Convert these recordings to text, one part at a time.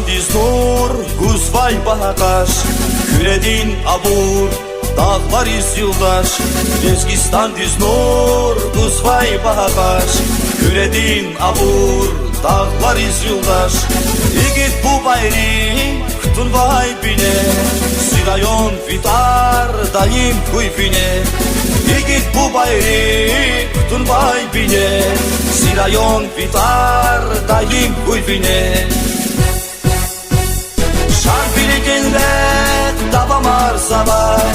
diz nur, Guzvay bahaqaş, Küredin abur, dağlar iz yıldaş. Rezgistan diz nur, Guzvay bahaqaş, Küredin abur, dağlar iz yıldaş. İgit bu bayri, Ktun vay bine, Sirayon vitar, Dayim kuyfine. İgit bu bayri, Ktun vay bine, Sirayon vitar, Dayim kuyfine. Davam arzabay,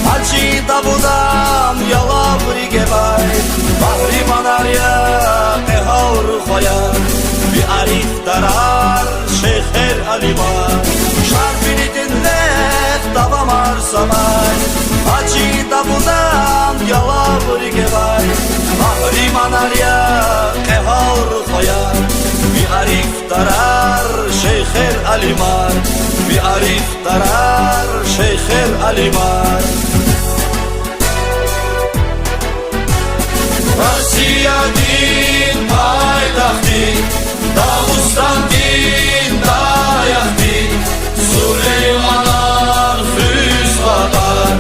Hacı Davudan yalav rigebay. Bahri manarya ehavr khoyar, Bi arif darar Şeyher Alimay. Şarfini dinlet davam arzabay, Hacı Davudan yalav rigebay. Bahri manarya ehavr khoyar, Bi arif darar Şeyher Alimay. Bi arif darar Şeyher Alimay. Rossiya din paytaxti, Dağıstan din dayaqti. Süleymanar füzqadar,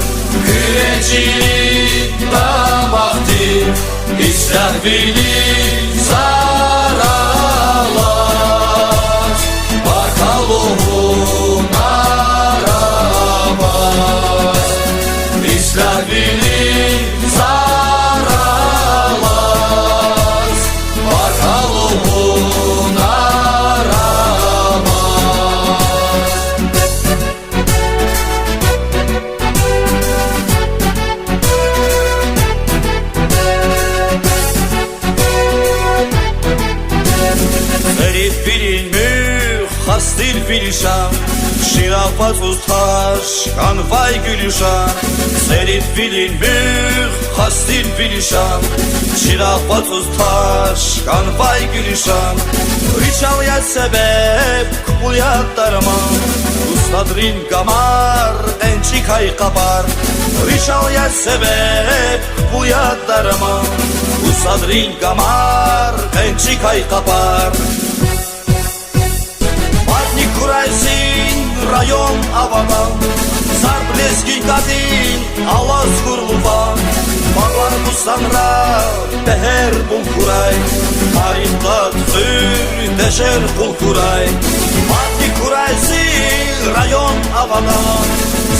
Küreçilik damaqti. İsrafili zaralar, Bakaluhun arabaz. İsrafili zaralar, Bakaluhun arabaz. Herif bilinmüş hastil filşan, Şirafat ustaş kanvay gülüşan. Serif bilinmüş hastil filşan, Şirafat ustaş kanvay gülüşan. Riçavya sebep kupuyat darman, Ustadrin gamar ençik hay kapar. Riçavya sebep kupuyat darman, Ustadrin gamar ençik hay kapar. Matni kuraysin rayon avadan, Zarbleski kadin alaz kurluvan. Bağlar bu sanra teher bul kuray, Tarihta tüzür deşer bul kuray. Matni kuraysin rayon avadan,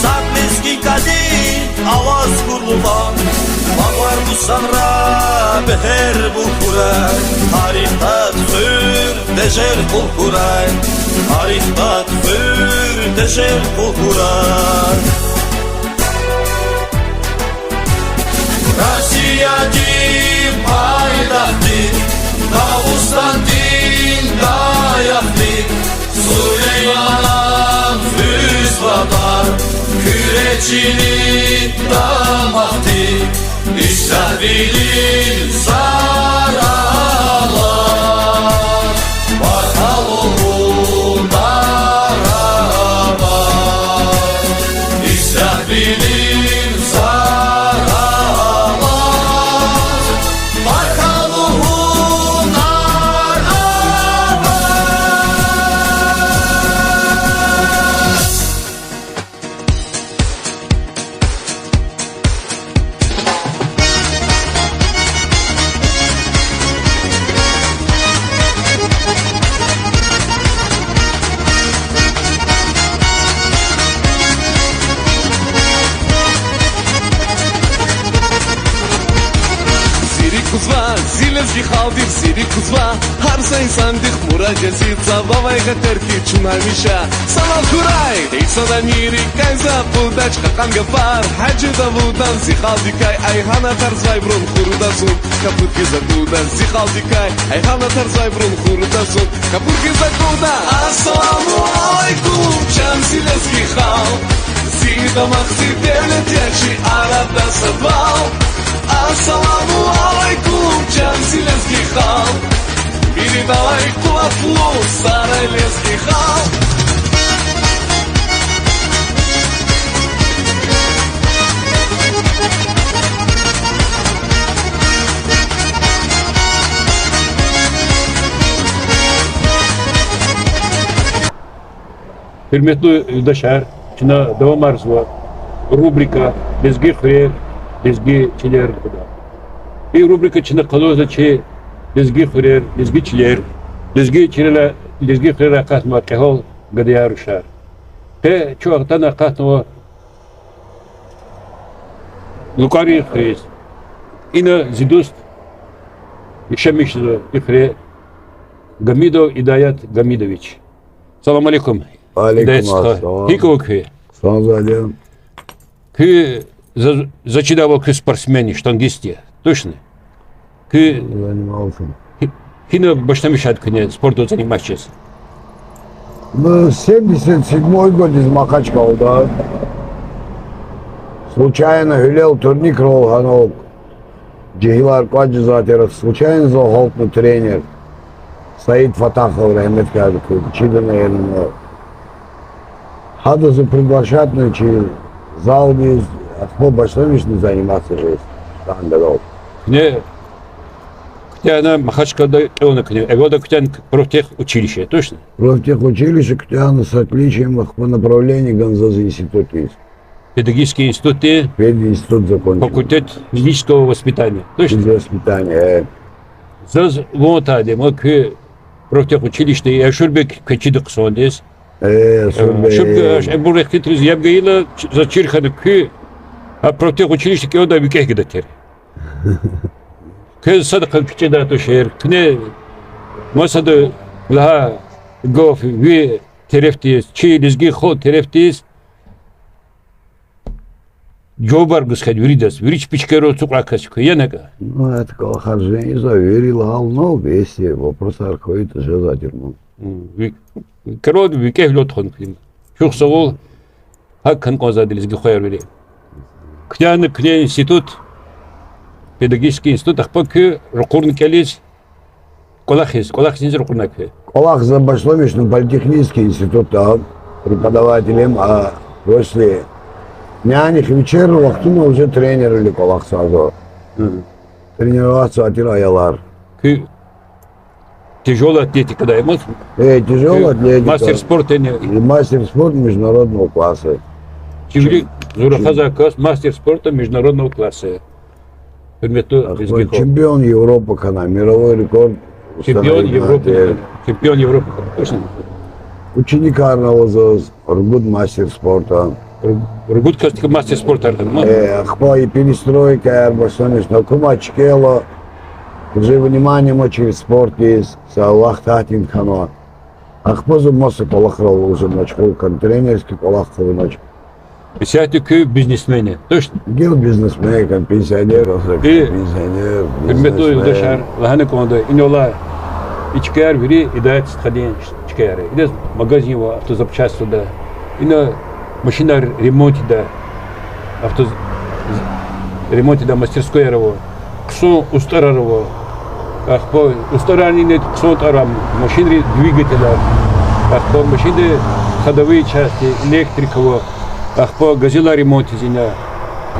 Zarbleski kadin alaz kurluvan. Bağlar bu sanra teher bul kuray, Tarihta tüzür deşer bul kuray. Tarihta tüzür deşer bul kuray. Rossiya din paytaxti, Dağıstan din dayaqti. Süleymanan füzqadar, Küreçilik damaqti. İsrafili zaralar, Bakaluhun arabaz. İsrafili Zilezgi xaldiq siri kuzva, Har say sandiq murajasi Zabavay g'atarki chunamisha. Salom kuray, Eysoda niri kayza Budach qaqam gafar, Hacı Davudan zixaldikay. Ayhana tarzvay brun xurudasun, Kapurki zadudan zixaldikay. Ayhana tarzvay brun xurudasun, Kapurki zadudan. Assalomu alaykum, Cham zilezgi xal, Zida maqsi devlet yachi arabda sadval. Assalomu alaykum, Cham zilezgi xal, Передавай кулаклу Сарайлезский хал. Hürmetli yurttaşlar, şuna devam arz var. Rubrika, lezgi xure, lezgi çiler. Bir rubrika içinde kalıyorsa ki, lezgi xure, lezgi çiler, lezgi çilerle, lezgi xure katma kehol gadiyar uşar. Pe çoğaktan akatma o Lukari xure. İna zidust, işemişti xure, Gamidov İdayat Gamidoviç. Salam alaikum. Алейкум. Хиково кви. Санзаден. Кви зачидавал кви спортсмени, штангисти. Точно? Кви Занимался. хина баштамишат кви спорту занимаешься. Ну, 77-й год из Махачкалда. Случайно гулял турник Ролганов. Джигилар Кваджизатера. Случайно зашел тренер. Саид Фатахов, Рахмет Кадыков. Чида, наверное. Хадазу приглашать ночи. Зал без. Ахмо баштамишно заниматься же. Стандартов. Кне Ктяна Махачкалда кеона кне. Эвода ктян профтех училище. Точно? Профтехучилище Ктяна с отличием по направлению Ганзаз институт есть. Педагогический институт, Пединститут закончил. факультет физического воспитания. Точно? Воспитание. Заз вонтаде, мы кви профтех училище, я шурбек качидык сондес. Шурбек, bu rektitriz yapgayla za çirkanı kvi, a profteh училище кеона викех гидатер. Кез садакан кичеда то шер, кне масады лаха гоф ви терефтиз, чи лизги хо терефтиз. Джобар гусхад виридас, вирич пичкеро цуклакас куянага. Ну, это колхозжение заверил, но вести вопрос архоид уже задернул. Корот викех лотхон квим. Шухсовол хакхан конзади лизги хояр вири. Княны кне институт, педагогический институт, ахпаки рукурн келиз, колахиз рукурнакве. Колах за Башловичный политехнический институт, да, преподавателем, а после нянек вечеров Ахтума уже тренер или Колах сразу. Тренироваться Атираялар. Тяжелая атлетика, да, эмоции. Тяжелая атлетика. Мастер спорта не. И мастер спорта международного класса. Чивли Зурахазакас, мастер спорта международного класса. Чемпион Европы, kana, мировой рекорд. Чемпион Европы. Чемпион Европы. Точно. Ученик Арнавазос, Ргуд мастер спорта. Ргуд кастик мастер спорта. Ахпа и перестройка, Арбасониш, но Кумачкело. Уже внимание через спорт есть, Салах Татин Хано. Ахпозу Мосы Палахрол уже ночку, тренерский Палахрол ночь. Писати күй бизнесмени. Точно. Гел бизнесмен, пенсионер, пенсионер. Хürmetli yurttaşlar, lahane konuda inola içkar biri idayet stadyen içkar. İde magazin var, автозапчасти da. İna maşinler remonti da. Авто ремонти da мастерской var. Ксон устарар var. Ахпо устарани не ксон тарам машины двигателя. Ахпо машины ходовые части, электрика. Ахпо газела ремонти зина.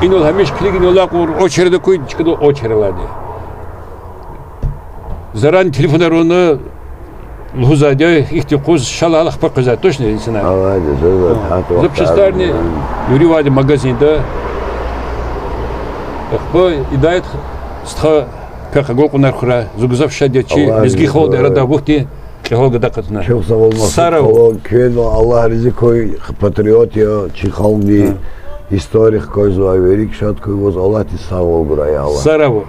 İnol hemiş kligin ola kur очереди koy çıkıdı очереди. Zaran telefonlar onu лузадя ихтикуз шалалах показать точно инсана. Запчастарни юривади магазинда. Ахпо идает стха пеха голкунар хура зугзав шадячи лизги холда рада бухти холга дакатна. Саров кено Аллах ризикой патриот я чихалди историк кой зуаверик шат кой воз Аллах ти савол бурая Аллах. Сараво.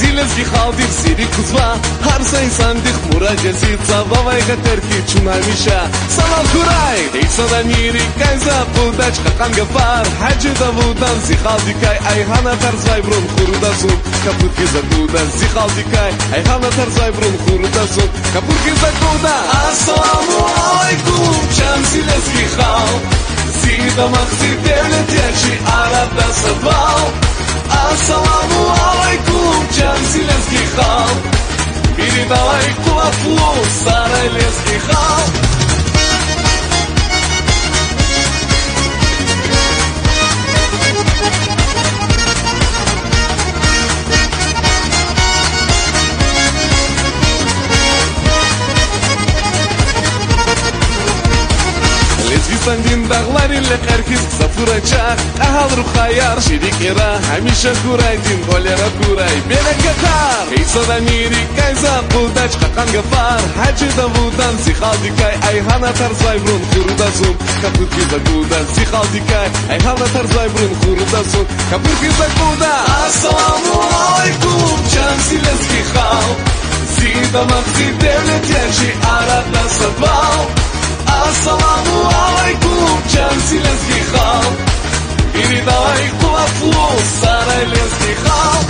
Зилезги халдих сири кузва Har say sandих мураджази Цававай гатарки чунамиша Салам курай Эйсада нири кайза Пулдач хакам гафар Хаджи давудан зихалдикай Айхана тарзвай брун хурудасун Капурки задудан зихалдикай Айхана тарзвай брун хурудасун Капурки задудан Ассаламу алейкум Чам зилезги хал Зида махзи девлет ячи Араб да садвал Ассаламу алейкум, Чансилевский хал. Передавай кулаклу, Сарайлевский хал. Лезвистандин дағлар елі қәркіз сафурачақ Ағал рухаяр шерикера Хамиша курайдин голера курай Береге қар Эйсада мири кайза Құлдач қақан ғафар Хаджи давудан сихалдикай Айхана тарзай брун хурудасун Капырки загудан сихалдикай Айхана тарзай брун хурудасун Капырки загудан Ассаламу алейкум Чансилевский хал Зида махзи девлет яджи Арада садвал Ассаламу алейкум, Чансилевский хал. Передавай кулаклу, Сарайлевский хал.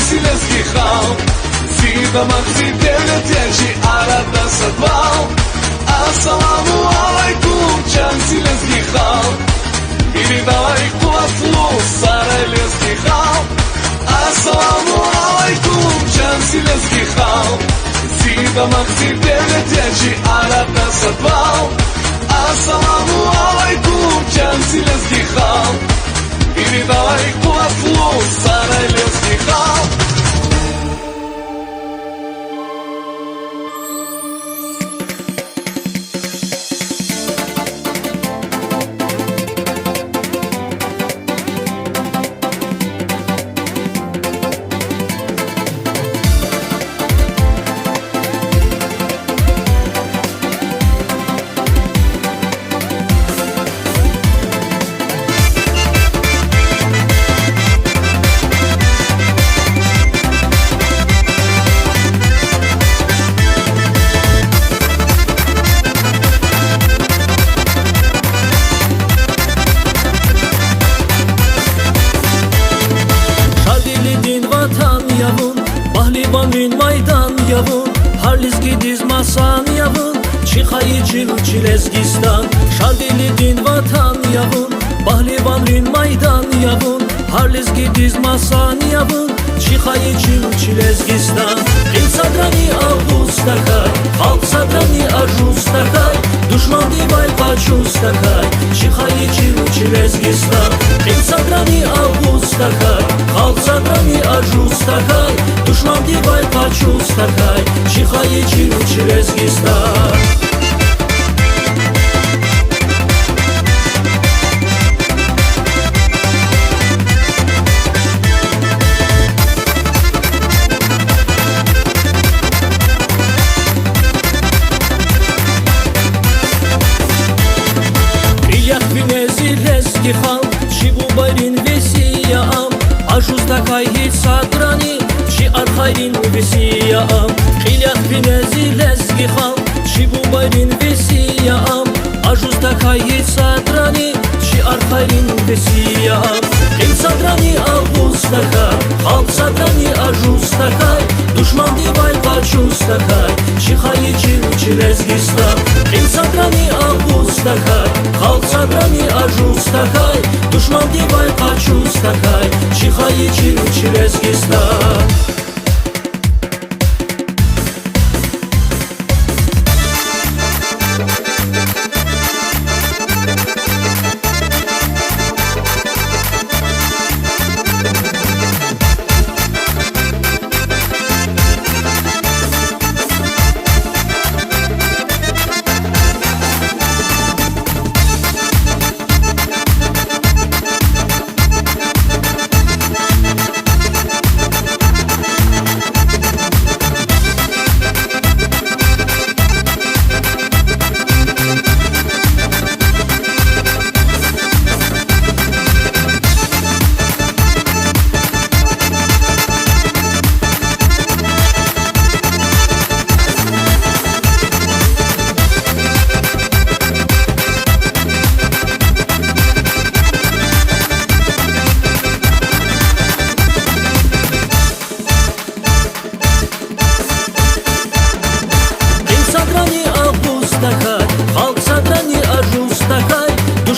Чансилевский хал. Зида махзи девлет яджи Арада садвал. Ассаламу алейкум, Чансилевский хал. Передавай кулаклу, Сарайлевский хал. Ассаламу алейкум, Чансилевский хал. Зида махзи девлет яджи Арада садвал. Ассаламу алейкум, Чансилевский хал. Передавай кулаклу, Сарайлевский хал. Min maydan yavun Harlizgi dizmasan yavun Çixayı çilezgistan Şardili din vatan yavun Bahlivan min maydan yavun Harlizgi dizmasan yavun Çixayı çilezgistan Qil sadrani avustakay Halk sadrani ajustakay Düşman divay paçustakay Çixayı çilezgistan Qil sadrani avustakay Halk sadrani ajustakay Düşman divay paçustakay Çixayı çilezgistan хал, чигу байрин весия ам, ажуз такай хит садрани, чи архайрин весия ам, хилях бинези лезги хал, чигу байрин весия ам, ажуз такай хит садрани, чи архайрин весия ам, хил садрани авуз такай, халк садрани ажуз такай, душман дивай пачуз такай, чихаи чилезгистан, хил садрани авуз такай, халк садрани ажуз такай, душман дивай пачуз такай, чихаи чилезгистан.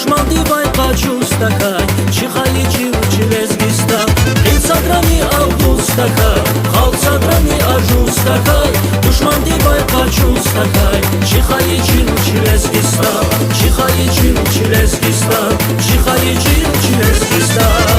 Душман дивай качустакай Чихай чилезгиста Инсадрани августакай Халсадрани ажустакай Душман дивай качустакай Чихай чилезгиста Чихай чилезгиста Чихай чилезгиста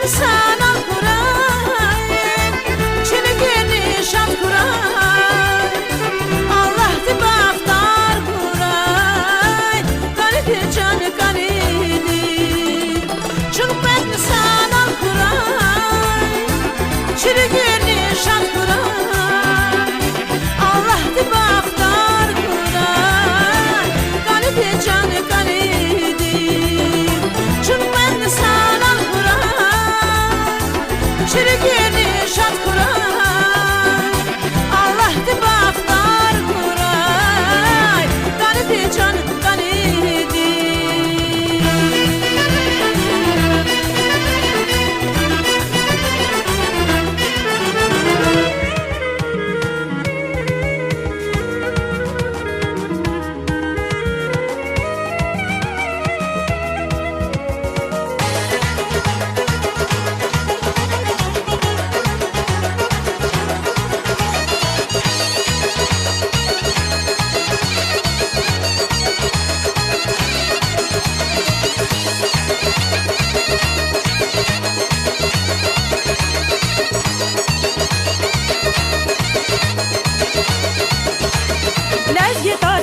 sana kurayım Çini geni şat kuray Allah di baktar kuray Garip canı garidi Çünkü ben sana kuray Çini geni şat kuray Allah di baktar kuray Garip canı garidi Çünkü ben sana Çirgini şat kuray Allah di baktar kuray Gani can gani di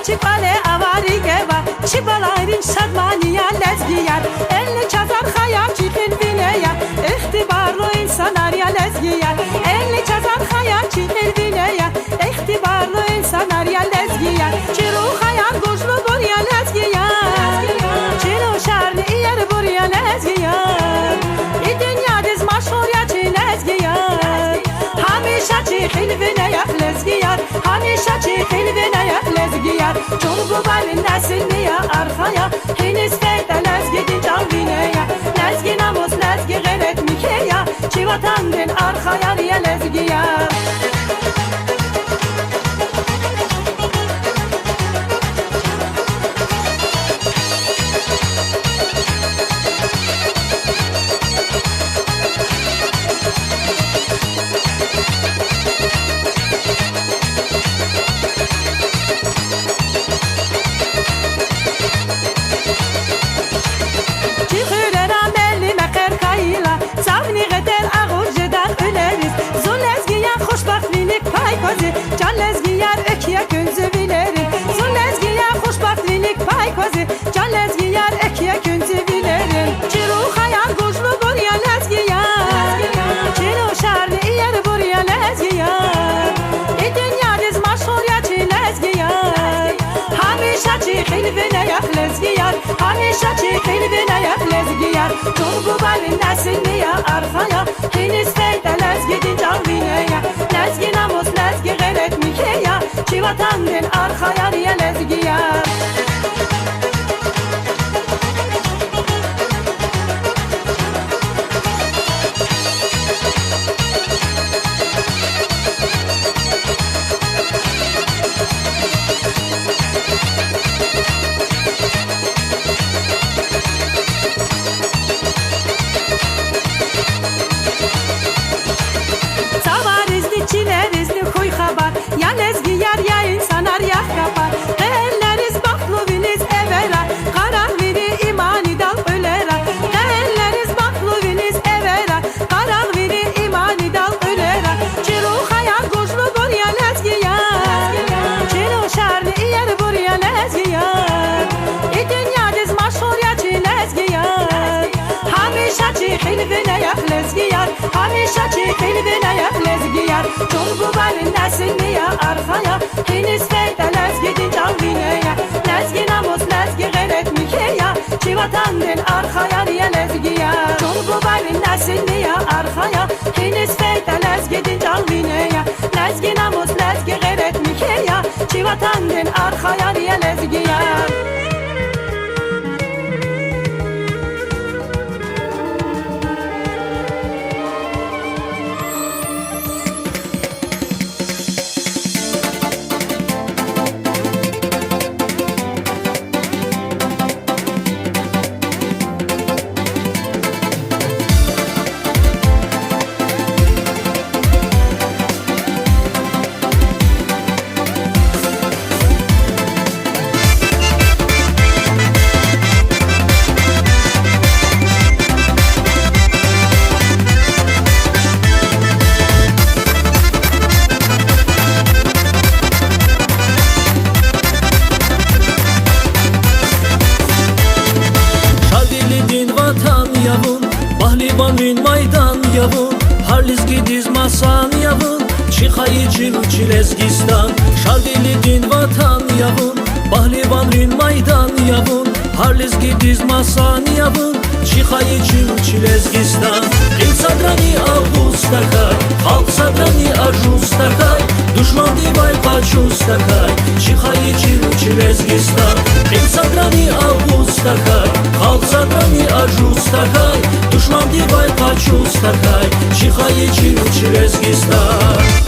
Çipale avari geva Çipalayrin şadmaniya lezgiyar Elli çazar hayal çikin bineya İhtibarlı insanlar ya lezgiyar Elli çazar hayal çikin bineya İhtibarlı insanlar ya lezgiyar Çiru hayal gozlu buraya lezgiyar Çiru şarni yer buraya lezgiyar İdünya diz maşhur ya çi lezgiyar Hamişa çikin bineya lezgiyar Hamişa çikin bineya lezgiyar Çorbu balin nesilni ya arkaya Hiniz feyde lezgidin canvine ya Lezgi namus lezgi gayret mike ya Çivatan din arkaya riya lezgiyar Can lezgiyar ekiye günzü bilerim Zun lezgiyar hoşbahtlilik pay kozi Can lezgiyar ekiye günzü bilerim Çiru hayal gozlu buraya lezgiyar Çiru şarni yer buraya lezgiyar İdünya diz maşhur ya çi lezgiyar Hamişa çi hilvine yak lezgiyar Hamişa çi hilvine yak lezgiyar Çorbu balin nesilni ya arkaya Hiniz feyde lezgidin canvine ya Lezgi namus lezgi gayret mikeya Çivatan din arkaya riya lezgiyar Ya lezgiyar ya insanar ya kapar Elleriz bakluviniz evera Karar veri imani dal ölera Elleriz bakluviniz evera Karar veri imani dal ölera Çiru hayal gozlu buraya lezgiyar Çiru şarni yer buraya lezgiyar İdünya diz maşhur ya çi lezgiyar Hamişa çi hilvine yak lezgiyar Hamişa çi hilvine yak lezgiyar Çorbu balin nesilni ya arkaya Hiniz feyde lezgidin canvine ya Lezgi namus lezgi gayret mikeya Çivatan din arkaya riya lezgiyar Çorbu balin nesilni ya arkaya Hiniz feyde lezgidin canvine ya Lezgi namus lezgi gayret mikeya Çivatan din arkaya riya lezgiyar barın maydan yavun Harliz gidiz masan yavun Çixayı Çilezgistan Şarvilidin vatan yavun Bahlivanrin maydan yavun Harliz gidiz masan yavun Çixayı Çilezgistan Qil sadrani avustakay Halk sadrani ajustakay Düşman divay qaçustakay Çixayı Çilezgistan Qil sadrani avustakay Halk sadrani ajustakay Düşman divay qaçustakay Çixayı Çilezgistan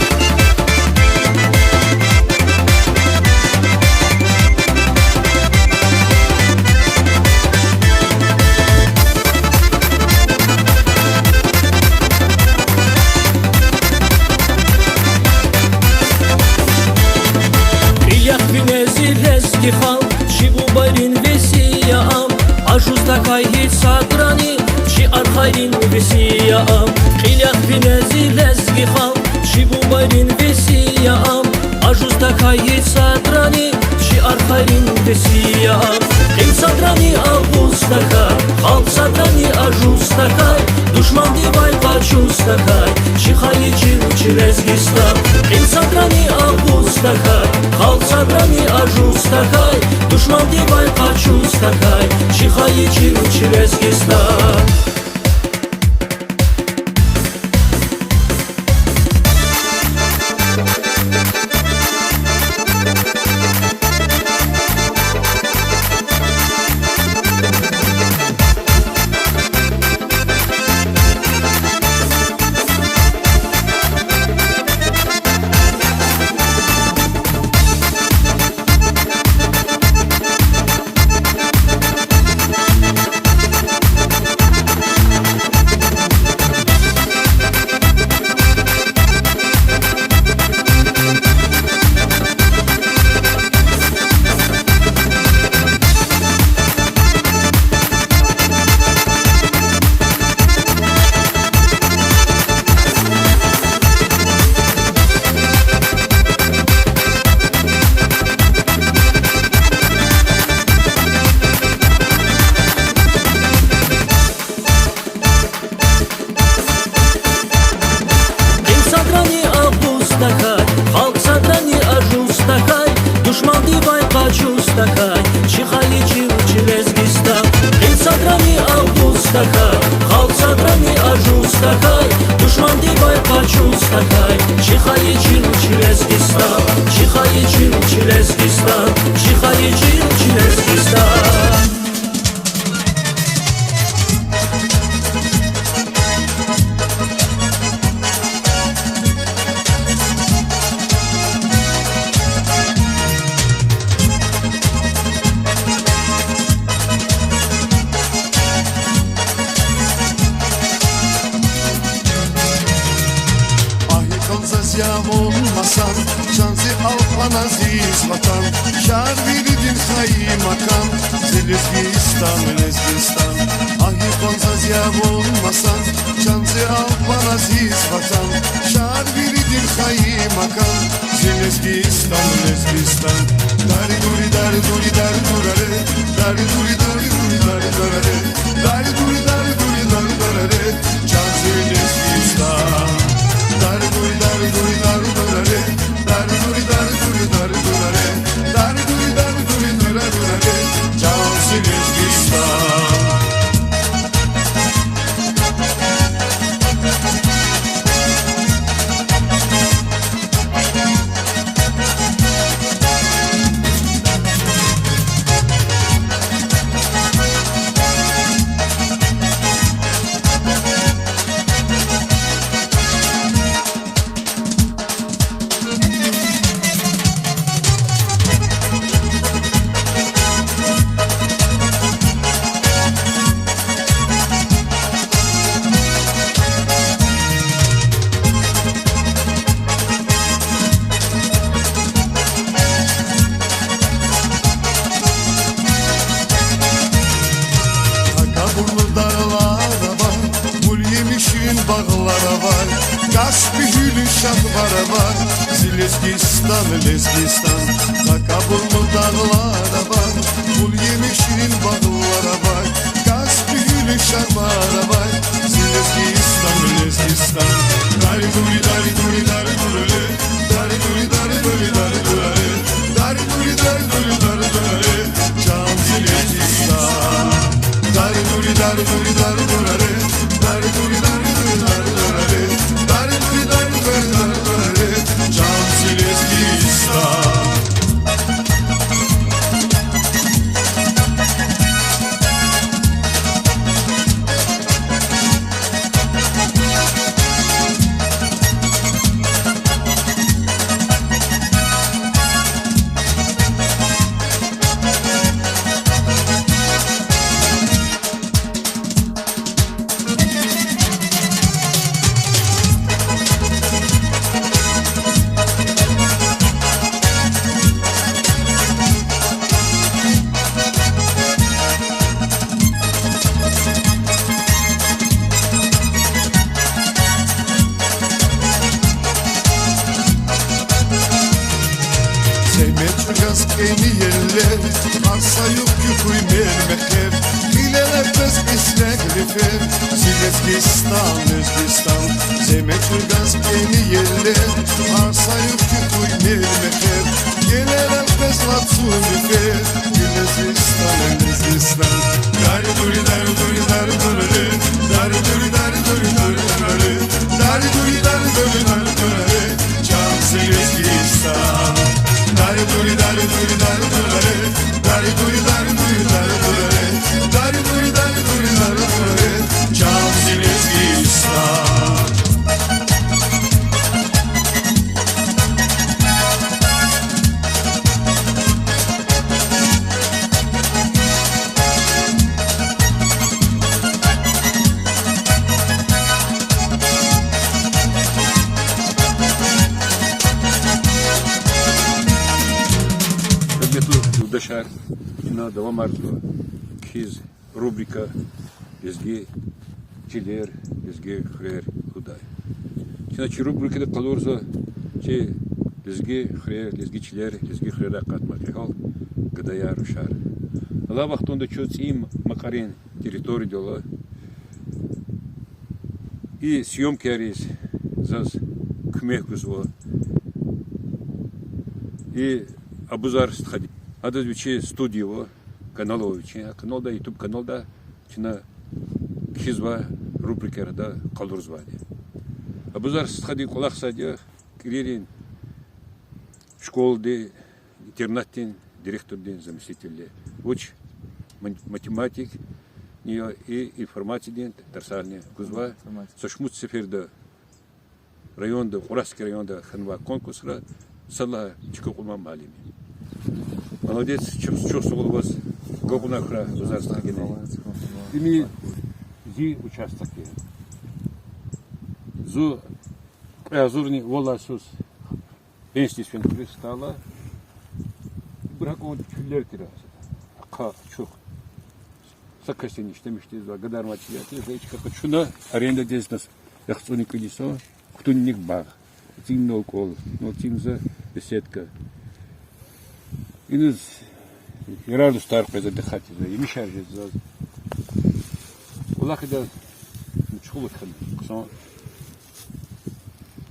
Хал, чибу барин весияам Ажуздакай хит садрани Чи архайрин весияам Хилях винези лезги хал, чибу барин весияам Ажуздакай хит садрани Чи архайрин весияам Хил садрани авустакай Халк садрани ажуздакай Душман дивай qaçustakay Çixayı Çilezgistan Хил садрани авустакай Халк sadrani ajustakay Düşman divay qaçustakay Çixayı Çilezgistan Halk sadrani ajustakay Düşman divay qaçustakay Çixayı Çilezgistan Qil sadrani avustakay Halk sadrani ajustakay Düşman divay qaçustakay Çixayı Çilezgistan Çixayı Çilezgistan Çixayı Çilezgistan Yav olmasan Canzi Alpan aziz vatan Şar viridin hayy makan Zelizgistan, Lezgistan Ahi konzaz yav olmasan Canzi Alpan aziz vatan Şar viridin hayy makan Zelizgistan, Lezgistan Dari duri dari duri dari durare Dari duri dari duri dari durare Dari duri dari duri dari durare Canzi Lezgistan Dari duri dari duri dari durare Dari duri dari duri dari durare Dari duri dari duri dari durare Canzi Lezgistan bağlara var Kaç bir gülün şadvara var Zili Lezgistan, Lezgistan Takabullu dağlara bak Bul yemişin bağlara bak Gaz büyülü şarmara bak Lezgistan, Lezgistan Dari duri dari duri dari duri Dari duri dari duri dari duri Dari duri dari duri dari duri Cansı Lezgistan Dari duri dari duri dari duri Dari duri dari duri dari duri Dari duri dari duri dari duri Cansı Lezgistan Eni yerler Arsa yok ki kuymer meher Hileler bez isnek rifer Zilezgistan, Özbistan Zemek Hırgaz eni yerler Arsa yok ki kuymer meher Hileler bez latsun rifer Zilezgistan, Özbistan Dari duri dari duri dari duri Dari duri dari duri dari duri Dari duri dari duri dari duri Can Zilezgistan Dari duri dari duri dari duri Dari duri dari duri dari duri Dari duri dari duri dari duri Can Zilezgistan Дашар на Даламарто хиз рубрика Лезги Чилер Лезги Хрер Худай. Чиначи рубрика да калурза че Лезги Хрер Лезги Чилер Лезги Хрера Катмахал Гадаяр Шар. Ала вахтонда чоц им Макарин территорию дела и съемки арис заз кмехкузво и Абузар стхади. Адаз вичи студио каналов вичи, канал да YouTube канал да чина хизва рубрикера да калдурзвади. Абузар стхади кулах сади киририн школды интернаттин директордин заместитель уч математик и информатидин тарсални кузва сошмут сеферда районда Уральский районда ханва конкурсра сала чикокулман малими. Молодец, чувствовал вас гобуна хра базарских генералов. Ими зи участки. Зу азурни воласус институт кристалла. Бракон чулер тирас. Ка чух. Сакасин иштемишти за гадармачияти. Зайчка почуна аренда дезнас. Яхцуни колесо. Ктунник баг. Тимнол кол. Но тимза беседка. Инус ирарду старх без отдыхать за и мешар же за улах да чхулах хан ксон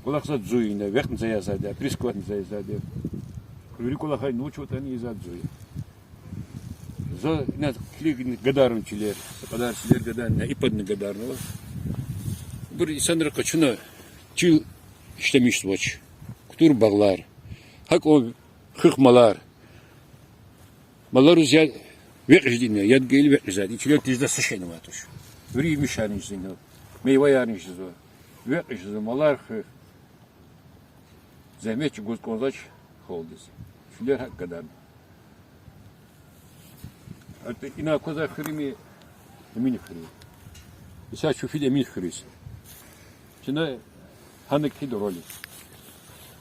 улах за зуина вехн за язада прискват за язада курикула хай ночу та не за зуи за на клик гадарым чилер подар чилер гадан и под гадарного bir insanlar kaçına çil işlemiş voç kutur bağlar hak o hırmalar Маларус я веждине, я гейл веждине. И человек здесь совершенно матуш. Ври мешанишь, мейва ярнишь, веждине, малар заметь год конзач холдис. Филер хак гадан. А ты и на коза хрими, мини хрими. И сейчас чуфили мини хрис. Чина ханек хидоролис.